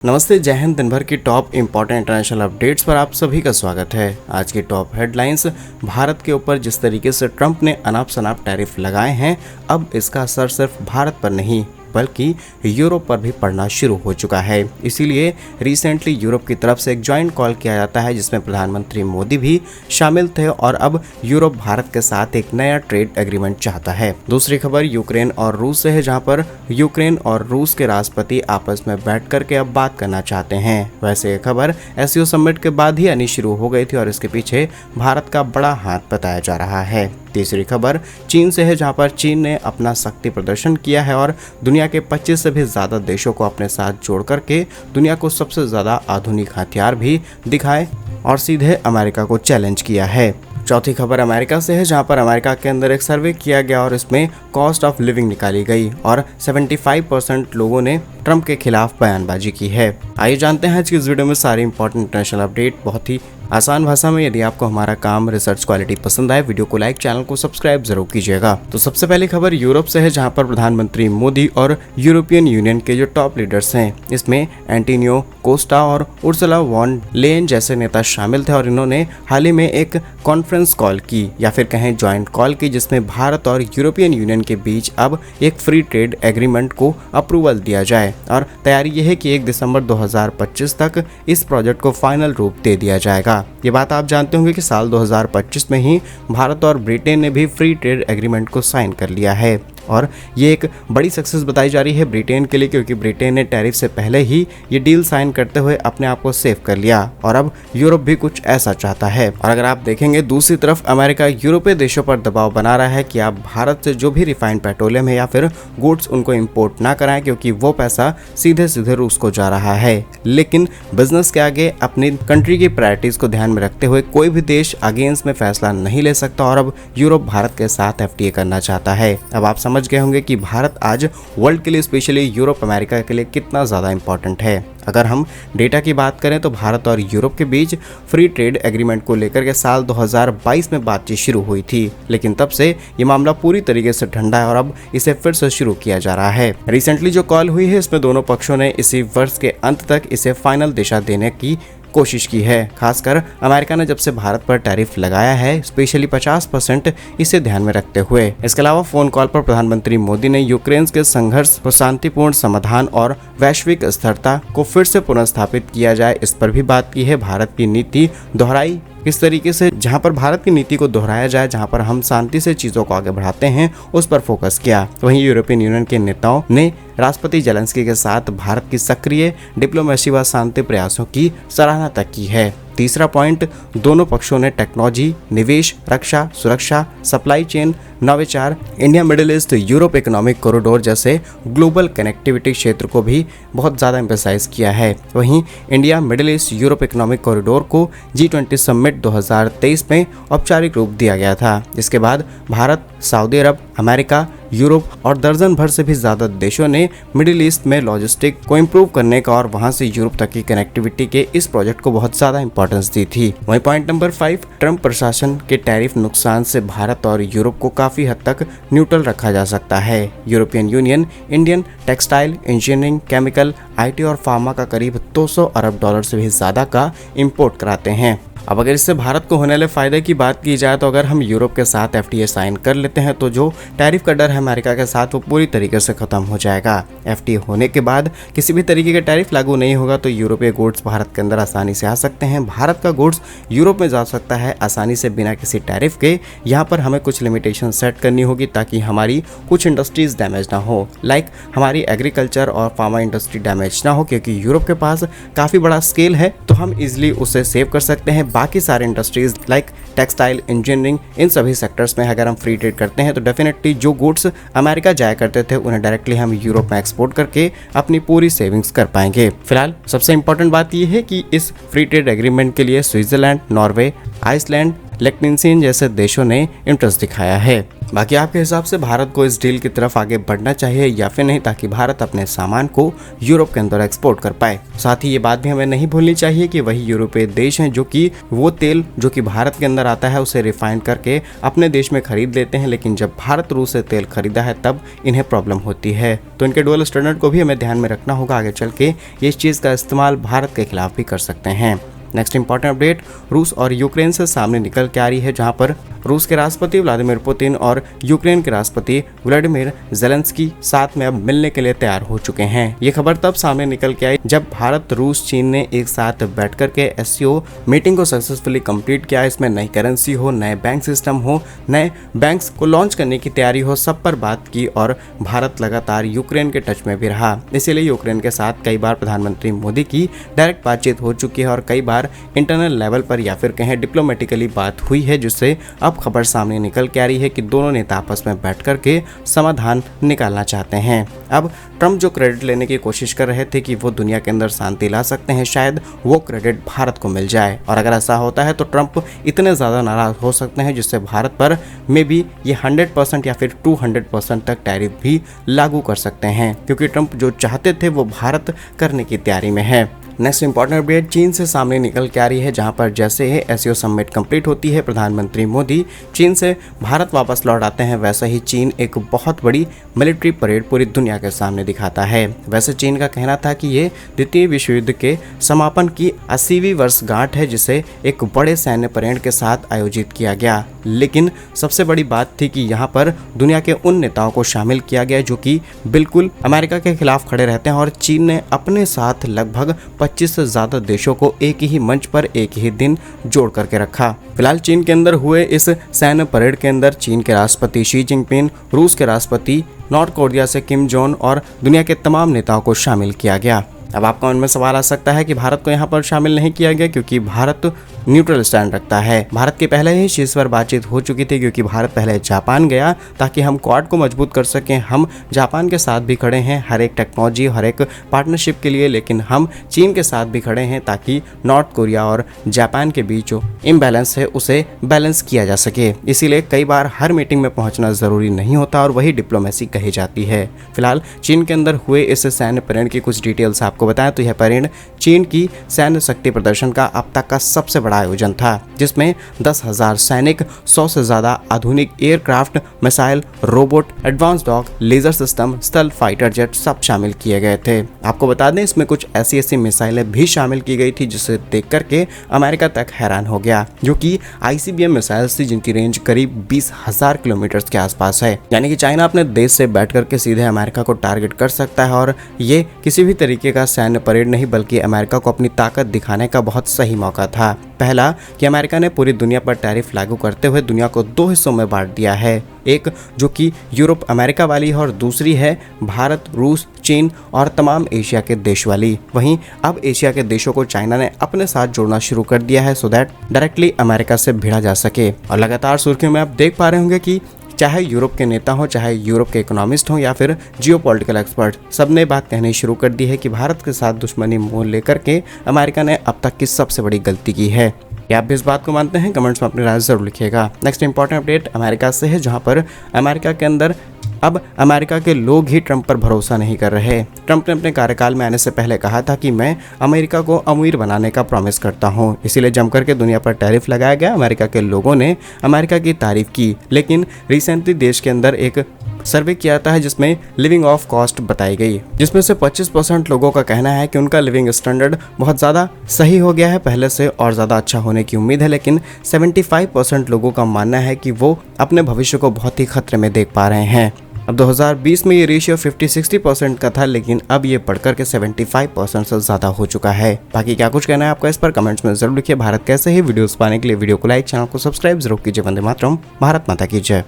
नमस्ते, जय हिंद। दिन भर की टॉप इंपॉर्टेंट इंटरनेशनल अपडेट्स पर आप सभी का स्वागत है। आज की टॉप हेडलाइंस। भारत के ऊपर जिस तरीके से ट्रंप ने अनाप शनाप टैरिफ लगाए हैं, अब इसका असर सिर्फ भारत पर नहीं बल्कि यूरोप पर भी पड़ना शुरू हो चुका है। इसीलिए रिसेंटली यूरोप की तरफ से एक जॉइंट कॉल किया जाता है जिसमें प्रधानमंत्री मोदी भी शामिल थे और अब यूरोप भारत के साथ एक नया ट्रेड एग्रीमेंट चाहता है। दूसरी खबर यूक्रेन और रूस से है, जहां पर यूक्रेन और रूस के राष्ट्रपति आपस में बैठ करके अब बात करना चाहते हैं। वैसे ये खबर एससीओ समिट के बाद ही आनी शुरू हो गई थी और इसके पीछे भारत का बड़ा हाथ बताया जा रहा है। तीसरी खबर चीन से है, जहां पर चीन ने अपना शक्ति प्रदर्शन किया है और दुनिया के 25 से भी ज़्यादा देशों को अपने साथ जोड़ करके दुनिया को सबसे ज़्यादा आधुनिक हथियार भी दिखाए और सीधे अमेरिका को चैलेंज किया है। चौथी खबर अमेरिका से है, जहां पर अमेरिका के अंदर एक सर्वे किया गया और इसमें कॉस्ट ऑफ लिविंग निकाली गई और 75% लोगों ने ट्रंप के खिलाफ बयानबाजी की है। आइए जानते हैं आज की इस वीडियो में सारी इंपॉर्टेंट इंटरनेशनल अपडेट बहुत ही आसान भाषा में। यदि आपको हमारा काम रिसर्च क्वालिटी पसंद आए, वीडियो को लाइक, चैनल को सब्सक्राइब जरूर कीजिएगा। तो सबसे पहली खबर यूरोप से है, जहां पर प्रधानमंत्री मोदी और यूरोपियन यूनियन के जो टॉप लीडर्स हैं, इसमें एंटोनियो कोस्टा और उर्सुला वॉन लेयन जैसे नेता शामिल थे और इन्होंने हाल ही में एक कॉन्फ्रेंस कॉल की या फिर कहें ज्वाइंट कॉल की, जिसमें भारत और यूरोपियन यूनियन के बीच अब एक फ्री ट्रेड एग्रीमेंट को अप्रूवल दिया जाए और तैयारी यह है कि 1 दिसंबर 2025 तक इस प्रोजेक्ट को फाइनल रूप दे दिया जाएगा। ये बात आप जानते होंगे कि साल 2025 में ही भारत और ब्रिटेन ने भी फ्री ट्रेड एग्रीमेंट को साइन कर लिया है और ये एक बड़ी सक्सेस बताई जा रही है ब्रिटेन के लिए, क्योंकि ब्रिटेन ने टैरिफ से पहले ही ये डील साइन करते हुए अपने आप को सेव कर लिया और अब यूरोप भी कुछ ऐसा चाहता है। और अगर आप देखेंगे दूसरी तरफ अमेरिका यूरोपीय देशों पर दबाव बना रहा है कि आप भारत से जो भी रिफाइंड पेट्रोलियम है या फिर गुड्स उनको इम्पोर्ट ना कराएं, क्योंकि वो पैसा सीधे सीधे रूस को जा रहा है। लेकिन बिजनेस के आगे अपनी कंट्री की प्रायोरिटीज को ध्यान में रखते हुए कोई भी देश अगेंस्ट में फैसला नहीं ले सकता और अब यूरोप भारत के साथ एफटीए करना चाहता है। अब आप समझ गए होंगे कि भारत आज वर्ल्ड के लिए, स्पेशली यूरोप अमेरिका के लिए कितना ज़्यादा इंपॉर्टेंट है। अगर हम डेटा की बात करें तो भारत और यूरोप के बीच फ्री ट्रेड एग्रीमेंट को लेकर के साल 2022 में बातचीत शुरू हुई थी, लेकिन तब से ये मामला पूरी तरीके से ठंडा है और अब इसे फिर से शुरू किया जा रहा है। रिसेंटली जो कॉल हुई है, इसमें दोनों पक्षों ने इसी वर्ष के अंत तक इसे फाइनल दिशा देने की कोशिश की है। खासकर अमेरिका ने जब से भारत पर टैरिफ लगाया है, स्पेशली 50% इसे ध्यान में रखते हुए। इसके अलावा फोन कॉल पर प्रधानमंत्री मोदी ने यूक्रेन के संघर्ष को शांतिपूर्ण समाधान और वैश्विक स्थिरता को फिर से पुनर्स्थापित किया जाए, इस पर भी बात की है। भारत की नीति दोहराई किस तरीके से, जहां पर भारत की नीति को दोहराया जाए, जहां पर हम शांति से चीजों को आगे बढ़ाते हैं, उस पर फोकस किया। वहीं यूरोपियन यूनियन के नेताओं ने राष्ट्रपति जेलेंस्की के साथ भारत की सक्रिय डिप्लोमेसी व शांति प्रयासों की सराहना तक की है। तीसरा पॉइंट, दोनों पक्षों ने टेक्नोलॉजी, निवेश, रक्षा, सुरक्षा, सप्लाई चेन, नवाचार, India middle east Europe economic corridor जैसे ग्लोबल कनेक्टिविटी क्षेत्र को भी बहुत ज़्यादा एम्फेसाइज किया है। वहीं India middle east Europe economic corridor को G20 समिट 2023 में औपचारिक रूप दिया गया था, जिसके बाद भारत, सऊदी अरब, अमेरिका, यूरोप और दर्जन भर से भी ज़्यादा देशों ने मिडिल ईस्ट में लॉजिस्टिक को इम्प्रूव करने का और वहां से यूरोप तक की कनेक्टिविटी के इस प्रोजेक्ट को बहुत ज़्यादा इंपॉर्टेंस दी थी। वहीं पॉइंट नंबर 5, ट्रंप प्रशासन के टैरिफ नुकसान से भारत और यूरोप को काफ़ी हद तक न्यूट्रल रखा जा सकता है। European union Indian textile, engineering, chemical, IT और फार्मा का करीब 200 अरब डॉलर से भी ज़्यादा का इम्पोर्ट कराते हैं। अब अगर इससे भारत को होने वाले फायदे की बात की जाए तो अगर हम यूरोप के साथ FTA साइन कर लेते हैं तो जो टैरिफ का डर है अमेरिका के साथ, वो पूरी तरीके से खत्म हो जाएगा। FTA होने के बाद किसी भी तरीके का टैरिफ लागू नहीं होगा तो यूरोपीय गुड्स भारत के अंदर आसानी से आ सकते हैं। भारत का गुड्स यूरोप में जा सकता है आसानी से बिना किसी टैरिफ के। यहाँ पर हमें कुछ लिमिटेशन सेट करनी होगी ताकि हमारी कुछ इंडस्ट्रीज डैमेज ना हो, लाइक हमारी एग्रीकल्चर और फार्मा इंडस्ट्री डैमेज ना हो, क्योंकि यूरोप के पास काफ़ी बड़ा स्केल है तो हम इजिली उसे सेव कर सकते हैं। बाकी सारे इंडस्ट्रीज लाइक टेक्सटाइल, इंजीनियरिंग, इन सभी सेक्टर्स में अगर हम फ्री ट्रेड करते हैं तो डेफिनेटली जो गुड्स अमेरिका जाया करते थे उन्हें डायरेक्टली हम यूरोप में एक्सपोर्ट करके अपनी पूरी सेविंग्स कर पाएंगे। फिलहाल सबसे इंपॉर्टेंट बात यह है कि इस फ्री ट्रेड एग्रीमेंट के लिए स्विट्जरलैंड, नॉर्वे, आइसलैंड, लिechtenstein जैसे देशों ने इंटरेस्ट दिखाया है। बाकी आपके हिसाब से भारत को इस डील की तरफ आगे बढ़ना चाहिए या फिर नहीं, ताकि भारत अपने सामान को यूरोप के अंदर एक्सपोर्ट कर पाए। साथ ही ये बात भी हमें नहीं भूलनी चाहिए कि वही यूरोपीय देश हैं जो कि वो तेल जो कि भारत के अंदर आता है उसे रिफाइन करके अपने देश में खरीद लेते हैं, लेकिन जब भारत रूस से तेल खरीदा है तब इन्हें प्रॉब्लम होती है। तो इनके डुअल स्टैंडर्ड को भी हमें ध्यान में रखना होगा। आगे चल के ये इस चीज़ का इस्तेमाल भारत के खिलाफ भी कर सकते हैं। नेक्स्ट इंपॉर्टेंट अपडेट रूस और यूक्रेन से सामने निकल के आ रही है, जहां पर रूस के राष्ट्रपति व्लादिमीर पुतिन और यूक्रेन के राष्ट्रपति व्लादिमीर ज़ेलेंस्की साथ में अब मिलने के लिए तैयार हो चुके हैं। ये खबर तब सामने निकल के आई जब भारत, रूस, चीन ने एक साथ बैठ कर के एससीओ मीटिंग को सक्सेसफुली कंप्लीट किया। इसमें नई करेंसी हो, नए बैंक सिस्टम हो, नए बैंक्स को लॉन्च करने की तैयारी हो, सब पर बात की और भारत लगातार यूक्रेन के टच में भी रहा। इसीलिए यूक्रेन के साथ कई बार प्रधानमंत्री मोदी की डायरेक्ट बातचीत हो चुकी है और कई बार इंटरनल लेवल पर या फिर कहें डिप्लोमेटिकली बात हुई है, जिससे अब खबर सामने निकल के आ रही है कि दोनों नेता आपस में बैठ कर के समाधान निकालना चाहते हैं। अब ट्रम्प जो क्रेडिट लेने की कोशिश कर रहे थे कि वो दुनिया के अंदर शांति ला सकते हैं, शायद वो क्रेडिट भारत को मिल जाए। और अगर ऐसा होता है तो ट्रम्प इतने ज़्यादा नाराज हो सकते हैं जिससे भारत पर मे बी ये 100% या फिर 200% तक टैरिफ भी लागू कर सकते हैं, क्योंकि ट्रम्प जो चाहते थे वो भारत करने की तैयारी में है। नेक्स्ट इंपॉर्टेंट अपडेट चीन से सामने निकल के आ रही है, जहां पर जैसे ही एससीओ समिट कंप्लीट होती है, प्रधानमंत्री मोदी चीन से भारत वापस लौट आते हैं, वैसे ही चीन एक बहुत बड़ी मिलिट्री परेड पूरी दुनिया के सामने दिखाता है। वैसे चीन का कहना था कि ये द्वितीय विश्व युद्ध के समापन की 80वीं वर्षगांठ है, जिसे एक बड़े सैन्य परेड के साथ आयोजित किया गया। लेकिन सबसे बड़ी बात थी कि यहाँ पर दुनिया के उन नेताओं को शामिल किया गया जो कि बिल्कुल अमेरिका के खिलाफ खड़े रहते हैं, और चीन ने अपने साथ लगभग 25 से ज़्यादा देशों को एक ही मंच पर एक ही दिन जोड़ करके रखा। फिलहाल चीन के अंदर हुए इस सैन्य परेड के अंदर चीन के राष्ट्रपति शी जिनपिंग, रूस के राष्ट्रपति, नॉर्थ कोरिया से किम जोंग और दुनिया के तमाम नेताओं को शामिल किया गया। अब आपका मन में सवाल आ सकता है कि भारत को यहाँ पर शामिल नहीं किया गया क्योंकि भारत न्यूट्रल स्टैंड रखता है। भारत की पहले ही शीर्ष पर बातचीत हो चुकी थी, क्योंकि भारत पहले जापान गया ताकि हम क्वाड को मजबूत कर सकें। हम जापान के साथ भी खड़े हैं हर एक टेक्नोलॉजी, हर एक पार्टनरशिप के लिए, लेकिन हम चीन के साथ भी खड़े हैं ताकि नॉर्थ कोरिया और जापान के बीच जो इम्बैलेंस है उसे बैलेंस किया जा सके। इसीलिए कई बार हर मीटिंग में पहुंचना जरूरी नहीं होता और वही डिप्लोमेसी कही जाती है। फिलहाल चीन के अंदर हुए इस सैन्य परेड की कुछ डिटेल्स आपको बताएं तो यह परेड चीन की सैन्य शक्ति प्रदर्शन का अब तक का सबसे बड़ा आयोजन था, जिसमें 10,000 सैनिक, 100 से ज्यादा आधुनिक aircraft, missile, robot, advance dog, laser system, stealth fighter jet सब शामिल किए गए थे। आपको बता दें इसमें कुछ ऐसी मिसाइलें भी शामिल की गई थी जिसे देख करके अमेरिका तक हैरान हो गया, जो कि ICBM मिसाइल्स थी जिनकी रेंज करीब 20,000 किलोमीटर के आसपास है। यानी कि चाइना अपने देश से बैठ करके सीधे अमेरिका को टारगेट कर सकता है, और ये किसी भी तरीके का सैन्य परेड नहीं बल्कि अमेरिका को अपनी ताकत दिखाने का बहुत सही मौका था। पहला कि अमेरिका ने पूरी दुनिया पर टैरिफ लागू करते हुए दुनिया को 2 हिस्सों में बांट दिया है, एक जो कि यूरोप अमेरिका वाली है और दूसरी है भारत, रूस, चीन और तमाम एशिया के देश वाली। वहीं अब एशिया के देशों को चाइना ने अपने साथ जोड़ना शुरू कर दिया है, सो दैट डायरेक्टली अमेरिका से भिड़ा जा सके। और लगातार सुर्खियों में आप देख पा रहे होंगे कि चाहे यूरोप के नेता हो, चाहे यूरोप के इकोनॉमिस्ट हो या फिर जियोपॉलिटिकल एक्सपर्ट, सबने बात कहनी शुरू कर दी है कि भारत के साथ दुश्मनी मोल लेकर के अमेरिका ने अब तक की सबसे बड़ी गलती की है। क्या आप भी इस बात को मानते हैं? कमेंट्स में अपनी राय जरूर लिखिएगा। नेक्स्ट इंपॉर्टेंट अपडेट अमेरिका से है, जहां पर अमेरिका के अंदर अब अमेरिका के लोग ही ट्रंप पर भरोसा नहीं कर रहे। ट्रंप ने अपने कार्यकाल में आने से पहले कहा था कि मैं अमेरिका को अमीर बनाने का प्रॉमिस करता हूं, इसीलिए जमकर के दुनिया पर टैरिफ लगाया गया। अमेरिका के लोगों ने अमेरिका की तारीफ की, लेकिन रिसेंटली देश के अंदर एक सर्वे किया जाता है जिसमें लिविंग ऑफ कॉस्ट बताई गई, जिसमें से 25% लोगों का कहना है कि उनका लिविंग स्टैंडर्ड बहुत ज़्यादा सही हो गया है, पहले से और ज़्यादा अच्छा होने की उम्मीद है। लेकिन 75% लोगों का मानना है कि वो अपने भविष्य को बहुत ही खतरे में देख पा रहे हैं। अब 2020 में ये रेशियो 50-60% का था, लेकिन अब ये बढ़कर के 75% से ज़्यादा हो चुका है। बाकी क्या कुछ कहना है आपका इस पर कमेंट्स में जरूर लिखिए। भारत कैसे ही वीडियोस पाने के लिए वीडियो को लाइक, चैनल को सब्सक्राइब जरूर कीजिए। वंदे मातरम, भारत माता की जय।